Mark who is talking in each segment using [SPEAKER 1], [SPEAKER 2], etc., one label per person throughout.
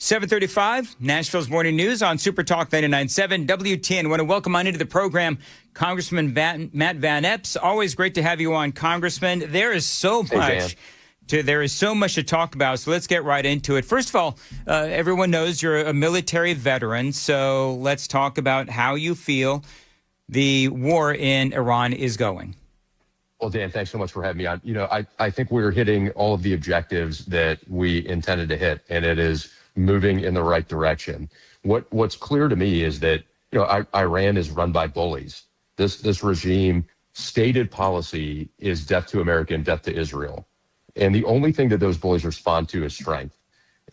[SPEAKER 1] 7:35, Nashville's Morning News on Super Talk 99.7 WTN. I want to welcome on into the program Congressman Matt Van Epps. Always great to have you on, Congressman. There is so much to talk about, so let's get right into it. First of all, everyone knows you're a military veteran, so let's talk about how you feel the war in Iran is going.
[SPEAKER 2] Well, Dan, thanks so much for having me on. I think we're hitting all of the objectives that we intended to hit, and it is moving in the right direction. What's clear to me is that Iran is run by bullies. This regime stated policy is death to America and death to Israel, and the only thing that those bullies respond to is strength.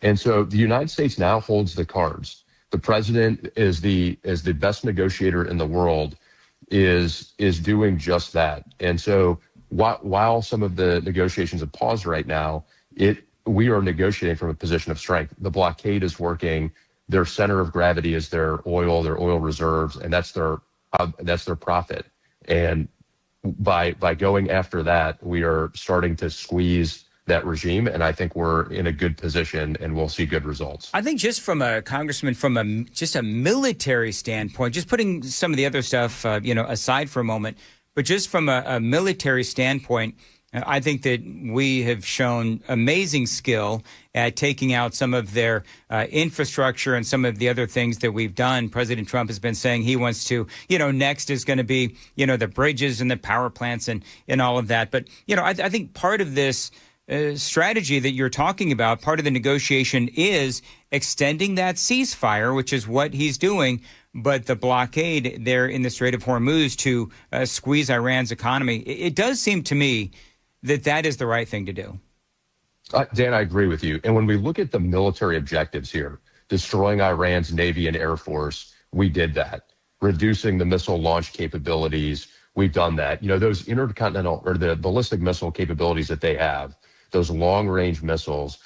[SPEAKER 2] And so the United States now holds the cards. The president is the best negotiator in the world, is doing just that. And so while some of the negotiations have paused right now, we are negotiating from a position of strength. The blockade is working. Their center of gravity is their oil reserves, and that's their profit. And by going after that, we are starting to squeeze that regime, and I think we're in a good position, and we'll see good results.
[SPEAKER 1] I think just from a congressman, from a military standpoint, just putting some of the other stuff aside for a moment, but just from a military standpoint, I think that we have shown amazing skill at taking out some of their infrastructure and some of the other things that we've done. President Trump has been saying he wants to, next is going to be, the bridges and the power plants and all of that. But, I think part of this strategy that you're talking about, part of the negotiation is extending that ceasefire, which is what he's doing. But the blockade there in the Strait of Hormuz to squeeze Iran's economy, it does seem to me that is the right thing to do.
[SPEAKER 2] Dan, I agree with you. And when we look at the military objectives here, destroying Iran's Navy and Air Force, we did that. Reducing the missile launch capabilities, we've done that. Those intercontinental or the ballistic missile capabilities that they have, those long-range missiles,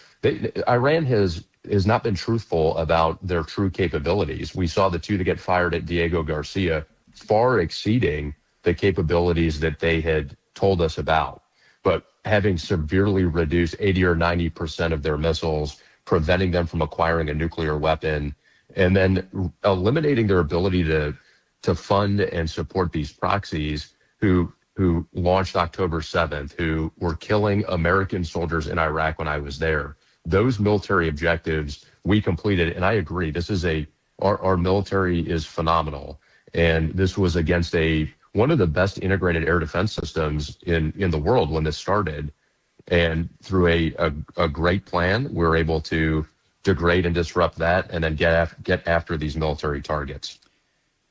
[SPEAKER 2] Iran has not been truthful about their true capabilities. We saw the two that get fired at Diego Garcia far exceeding the capabilities that they had told us about. But having severely reduced 80 or 90% of their missiles, preventing them from acquiring a nuclear weapon, and then eliminating their ability to fund and support these proxies who launched October 7th, who were killing American soldiers in Iraq when I was there. Those military objectives we completed, and I agree, our military is phenomenal. And this was against one of the best integrated air defense systems in the world when this started. And through a great plan, we're able to degrade and disrupt that and then get after these military targets.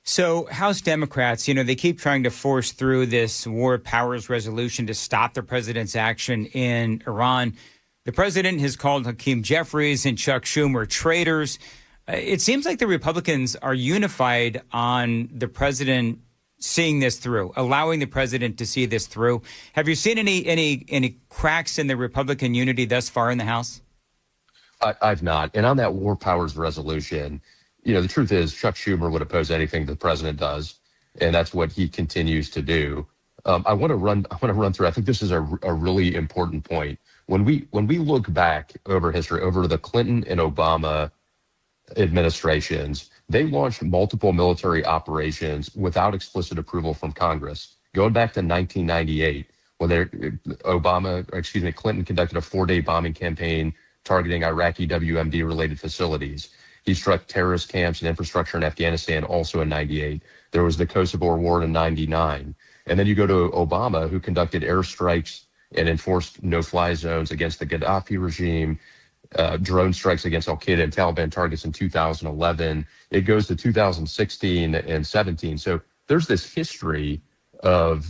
[SPEAKER 1] So House Democrats, they keep trying to force through this war powers resolution to stop the president's action in Iran. The president has called Hakeem Jeffries and Chuck Schumer traitors. It seems like the Republicans are unified on the president seeing this through, allowing the president to see this through. Have you seen any cracks in the Republican unity thus far in the House?
[SPEAKER 2] I've not. And on that war powers resolution, the truth is Chuck Schumer would oppose anything the president does, and that's what he continues to do. I want to run through. I think this is a really important point. When we look back over history, over the Clinton and Obama administrations, they launched multiple military operations without explicit approval from Congress. Going back to 1998, when Clinton conducted a 4-day bombing campaign targeting Iraqi WMD-related facilities. He struck terrorist camps and infrastructure in Afghanistan also in 98. There was the Kosovo War in 99. And then you go to Obama, who conducted airstrikes and enforced no-fly zones against the Gaddafi regime, drone strikes against al-Qaeda and Taliban targets in 2011. It goes to 2016 and 17. So there's this history of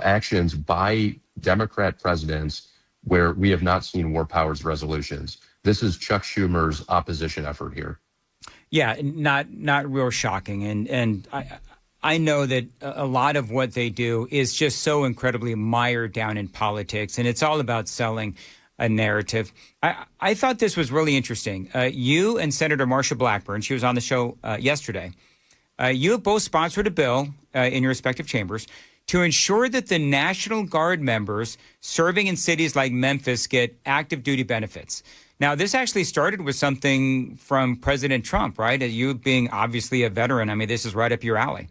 [SPEAKER 2] actions by Democrat presidents where we have not seen war powers resolutions. This is Chuck Schumer's opposition effort here.
[SPEAKER 1] Yeah, not real shocking. And I know that a lot of what they do is just so incredibly mired down in politics, and it's all about selling a narrative. I thought this was really interesting. You and Senator Marsha Blackburn, she was on the show yesterday, you have both sponsored a bill in your respective chambers to ensure that the National Guard members serving in cities like Memphis get active duty benefits. Now, this actually started with something from President Trump, right? You being obviously a veteran. I mean, this is right up your alley.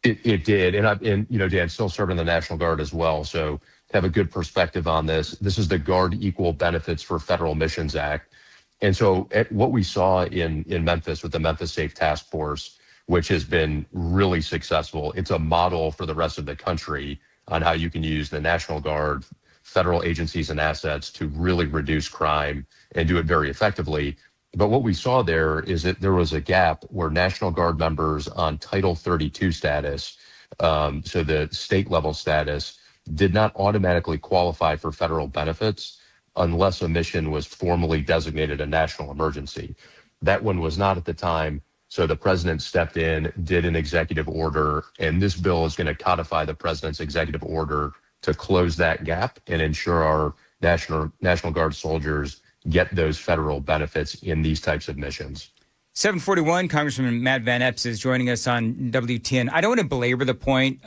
[SPEAKER 2] It did. And Dan, still serving the National Guard as well. So to have a good perspective on this, this is the Guard Equal Benefits for Federal Missions Act. And so what we saw in Memphis with the Memphis Safe Task Force, which has been really successful, it's a model for the rest of the country on how you can use the National Guard, federal agencies and assets to really reduce crime and do it very effectively. But what we saw there is that there was a gap where National Guard members on Title 32 status, so the state level status, did not automatically qualify for federal benefits unless a mission was formally designated a national emergency. That one was not at the time. So the president stepped in, did an executive order, and this bill is going to codify the president's executive order to close that gap and ensure our National Guard soldiers get those federal benefits in these types of missions.
[SPEAKER 1] 741, Congressman Matt Van Epps is joining us on WTN. I don't want to belabor the point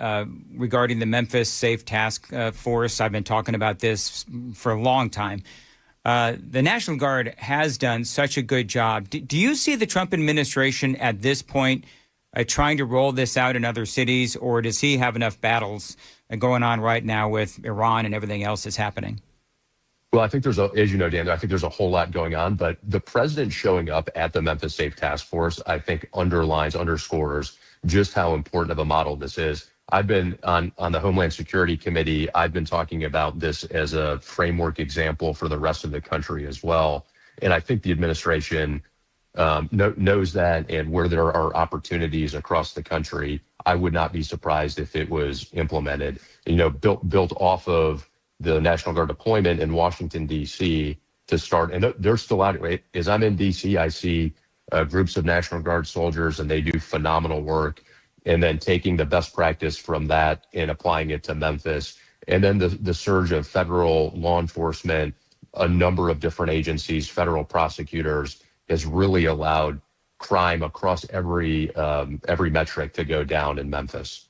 [SPEAKER 1] regarding the Memphis Safe Task Force. I've been talking about this for a long time. The National Guard has done such a good job. Do you see the Trump administration at this point trying to roll this out in other cities, or does he have enough battles going on right now with Iran and everything else that's happening?
[SPEAKER 2] Well, I think as you know, Dan, I think there's a whole lot going on, but the president showing up at the Memphis Safe Task Force, I think underscores just how important of a model this is. I've been on the Homeland Security Committee. I've been talking about this as a framework example for the rest of the country as well. And I think the administration knows that, and where there are opportunities across the country, I would not be surprised if it was implemented, built off of the National Guard deployment in Washington, D.C. to start. And they're still out. Right? As I'm in D.C., I see groups of National Guard soldiers, and they do phenomenal work. And then taking the best practice from that and applying it to Memphis. And then the surge of federal law enforcement, a number of different agencies, federal prosecutors, has really allowed crime across every metric to go down in Memphis.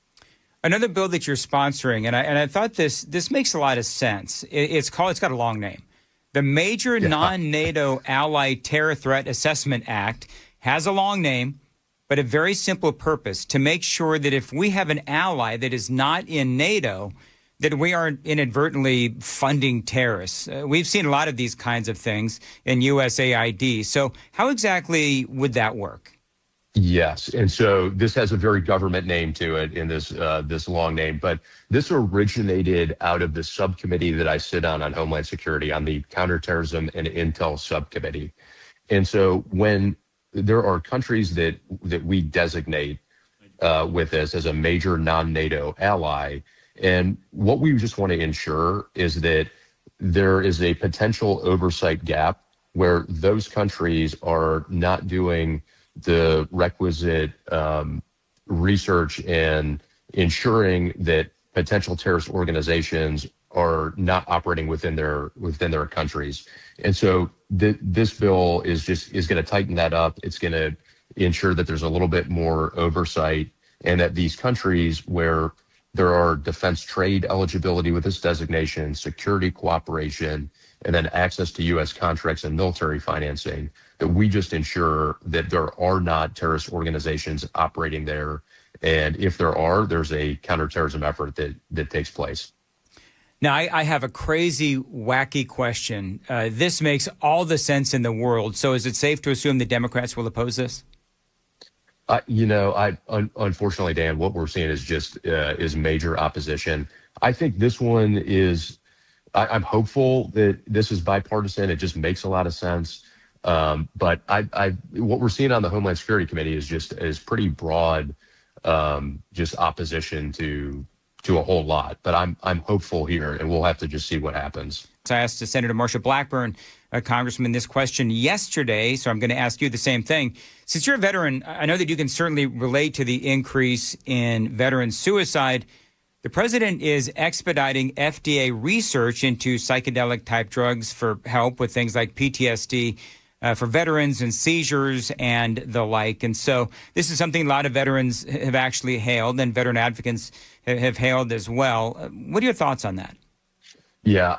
[SPEAKER 1] Another bill that you're sponsoring, and I thought this makes a lot of sense. It's got a long name. The Major Non-NATO Ally Terror Threat Assessment Act has a long name, but a very simple purpose: to make sure that if we have an ally that is not in NATO, that we aren't inadvertently funding terrorists. We've seen a lot of these kinds of things in USAID. So how exactly would that work?
[SPEAKER 2] Yes. And so this has a very government name to it in this long name, but this originated out of the subcommittee that I sit on Homeland Security, on the Counterterrorism and Intel Subcommittee. And so when there are countries that we designate with this as a major non-NATO ally, and what we just want to ensure is that there is a potential oversight gap where those countries are not doing the requisite research and ensuring that potential terrorist organizations are not operating within their countries. And so this bill is going to tighten that up. It's going to ensure that there's a little bit more oversight, and that these countries where there are defense trade eligibility with this designation, security cooperation, and then access to U.S. contracts and military financing, that we just ensure that there are not terrorist organizations operating there. And if there are, there's a counterterrorism effort that takes place.
[SPEAKER 1] Now, I have a crazy, wacky question. This makes all the sense in the world. So is it safe to assume the Democrats will oppose this?
[SPEAKER 2] Unfortunately, Dan, what we're seeing is major opposition. I think this one is, I'm hopeful that this is bipartisan. It just makes a lot of sense. But what we're seeing on the Homeland Security Committee is pretty broad, just opposition to a whole lot. But I'm hopeful here, and we'll have to just see what happens.
[SPEAKER 1] I asked Senator Marsha Blackburn, Congressman, this question yesterday, so I'm going to ask you the same thing. Since you're a veteran, I know that you can certainly relate to the increase in veteran suicide. The president is expediting FDA research into psychedelic-type drugs for help with things like PTSD for veterans and seizures and the like. And so this is something a lot of veterans have actually hailed, and veteran advocates have hailed as well. What are your thoughts on that?
[SPEAKER 2] Yeah,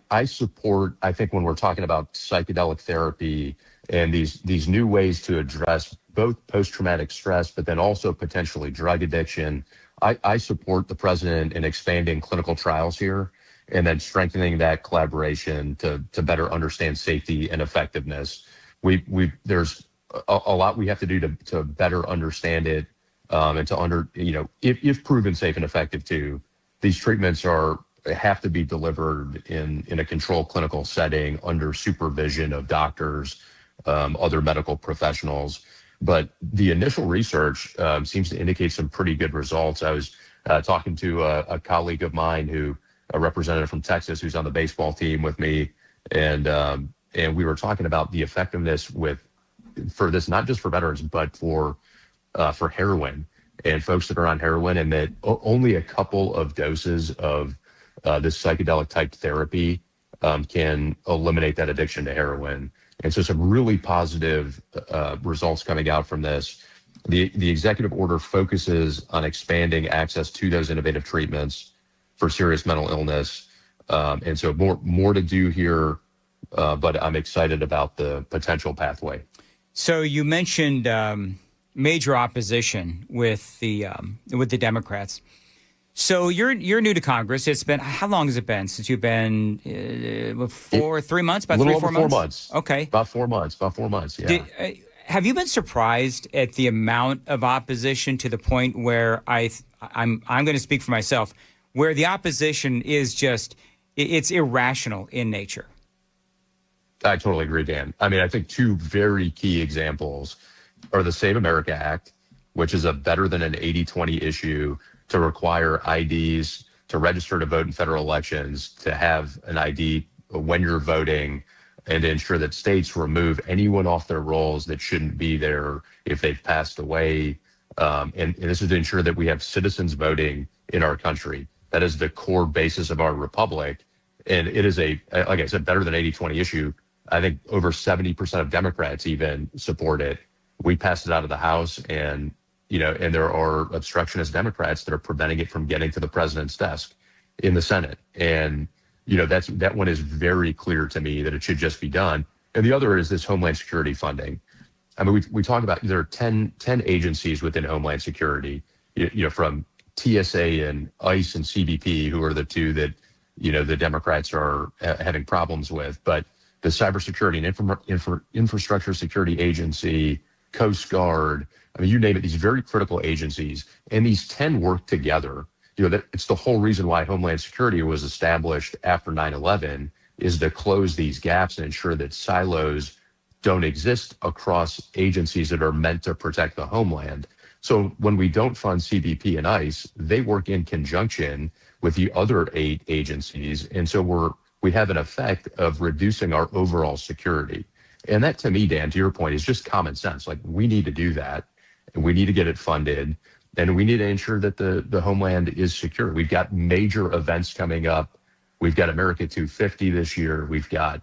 [SPEAKER 2] I support, I think when we're talking about psychedelic therapy and these new ways to address both post-traumatic stress, but then also potentially drug addiction, I support the president in expanding clinical trials here and then strengthening that collaboration to better understand safety and effectiveness. There's a lot we have to do to better understand it, and if proven safe and effective too, these treatments have to be delivered in a controlled clinical setting under supervision of doctors, other medical professionals. But the initial research seems to indicate some pretty good results. I was talking to a colleague of mine a representative from Texas who's on the baseball team with me, and we were talking about the effectiveness for this, not just for veterans, but for heroin and folks that are on heroin, and that only a couple of doses of this psychedelic type therapy can eliminate that addiction to heroin. And so some really positive results coming out from this. The executive order focuses on expanding access to those innovative treatments for serious mental illness. And so more to do here, but I'm excited about the potential pathway.
[SPEAKER 1] So you mentioned major opposition with the Democrats. So you're new to Congress. It's been, how long has it been since you've been? 3 months, about 3 or 4 months.
[SPEAKER 2] 4 months.
[SPEAKER 1] Okay,
[SPEAKER 2] about 4 months. Yeah.
[SPEAKER 1] Have you been surprised at the amount of opposition to the point where I'm going to speak for myself, where the opposition is just, it's irrational in nature?
[SPEAKER 2] I totally agree, Dan. I mean, I think two very key examples are the Save America Act, which is a better than an 80-20 issue to require IDs to register to vote in federal elections, to have an ID when you're voting, and to ensure that states remove anyone off their rolls that shouldn't be there if they've passed away. And this is to ensure that we have citizens voting in our country. That is the core basis of our republic. And it is like I said, better than 80-20 issue. I think over 70% of Democrats even support it. We passed it out of the House, and there are obstructionist Democrats that are preventing it from getting to the president's desk in the Senate. And, that one is very clear to me that it should just be done. And the other is this Homeland Security funding. I mean, we talk about there are 10 agencies within Homeland Security, from TSA and ICE and CBP, who are the two that, the Democrats are having problems with. But the Cybersecurity and Infrastructure Security Agency, Coast Guard, I mean, you name it, these very critical agencies, and these 10 work together. It's the whole reason why Homeland Security was established after 9/11, is to close these gaps and ensure that silos don't exist across agencies that are meant to protect the homeland. So when we don't fund CBP and ICE, they work in conjunction with the other 8 agencies. And so we have an effect of reducing our overall security. And that, to me, Dan, to your point, is just common sense. Like, we need to do that, and we need to get it funded, and we need to ensure that the homeland is secure. We've got major events coming up. We've got America 250 this year. We've got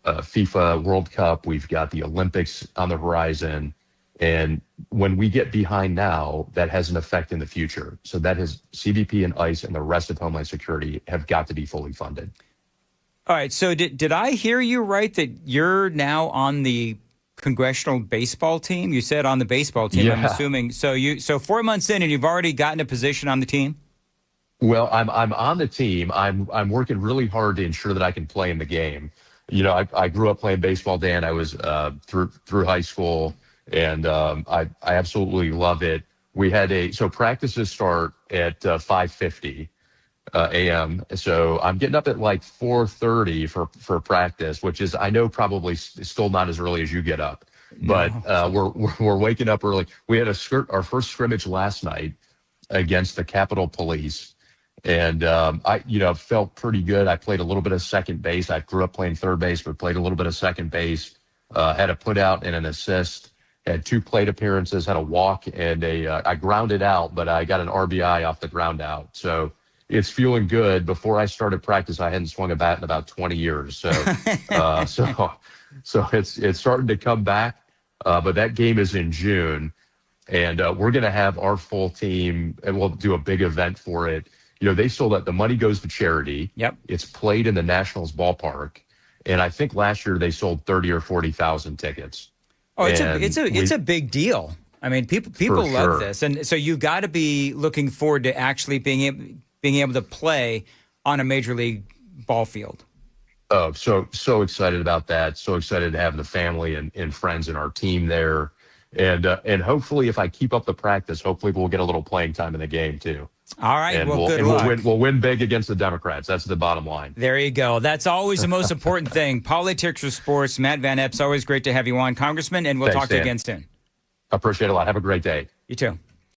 [SPEAKER 2] FIFA World Cup. We've got the Olympics on the horizon. And when we get behind now, that has an effect in the future. So that is CBP and ICE and the rest of Homeland Security have got to be fully funded.
[SPEAKER 1] All right. So did I hear you right that you're now on the congressional baseball team? You said on the baseball team,
[SPEAKER 2] yeah.
[SPEAKER 1] I'm assuming. So 4 months in and you've already gotten a position on the team?
[SPEAKER 2] Well, I'm on the team. I'm working really hard to ensure that I can play in the game. I grew up playing baseball, Dan. I was through high school, and I absolutely love it. We had so practices start at 5:50 a.m. So I'm getting up at like 4:30 for practice, which is, I know, probably still not as early as you get up, but we're waking up early. We had our first scrimmage last night against the Capitol Police, and I felt pretty good. I played a little bit of second base. I grew up playing third base, but played a little bit of second base. Had a put out and an assist. Had 2 plate appearances. Had a walk and I grounded out, but I got an RBI off the ground out. So it's feeling good. Before I started practice, I hadn't swung a bat in about 20 years. So, so it's starting to come back. But that game is in June, and we're going to have our full team, and we'll do a big event for it. they sold out. The money goes to charity.
[SPEAKER 1] Yep.
[SPEAKER 2] It's played in the Nationals ballpark. And I think last year they sold 30 or 40,000 tickets.
[SPEAKER 1] Oh, it's a big deal. I mean, people love this. And so you've got to be looking forward to actually being able to play on a major league ball field.
[SPEAKER 2] Oh, so excited about that. So excited to have the family and friends and our team there. And hopefully if I keep up the practice, hopefully we'll get a little playing time in the game too.
[SPEAKER 1] All right.
[SPEAKER 2] And
[SPEAKER 1] good luck.
[SPEAKER 2] We'll win big against the Democrats. That's the bottom line.
[SPEAKER 1] There you go. That's always the most important thing. Politics or sports. Matt Van Epps, always great to have you on, Congressman, and we'll talk to you again soon.
[SPEAKER 2] I appreciate it a lot. Have a great day.
[SPEAKER 1] You too.